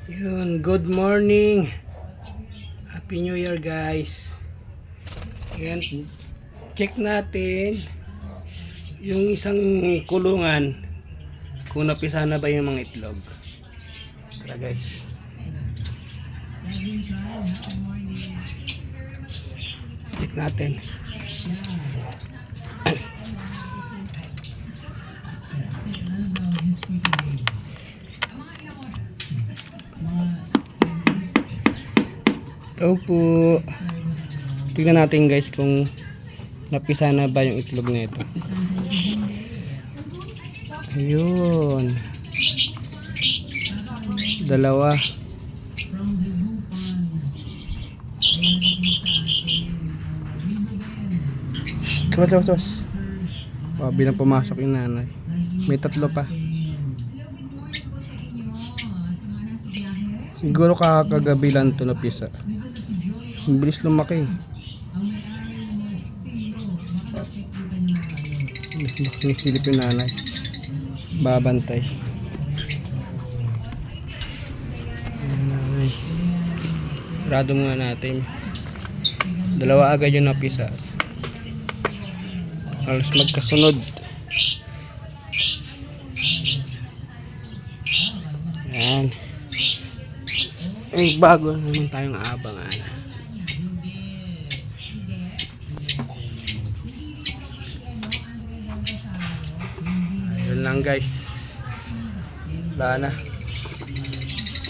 Yun, good morning. Happy New Year, guys. Ayan, check natin yung isang kulungan kung napisa na ba yung mga itlog. Tara, guys. Check natin. Ito po. Tignan natin, guys, kung napisa na ba yung itlog na ito. Ayun. Dalawa. Tuwas. Bilang pumasok yung nanay. May tatlo pa. Siguro kakagabi lang ito napisa. Ang bilis lumaki. Silip yung nanay. Babantay. Nanay. Rado muna natin. Dalawa agad yung napisa. Halos magkasunod. Yan. Ay, bago naman tayong aabangan. Yun lang, guys. Wala na.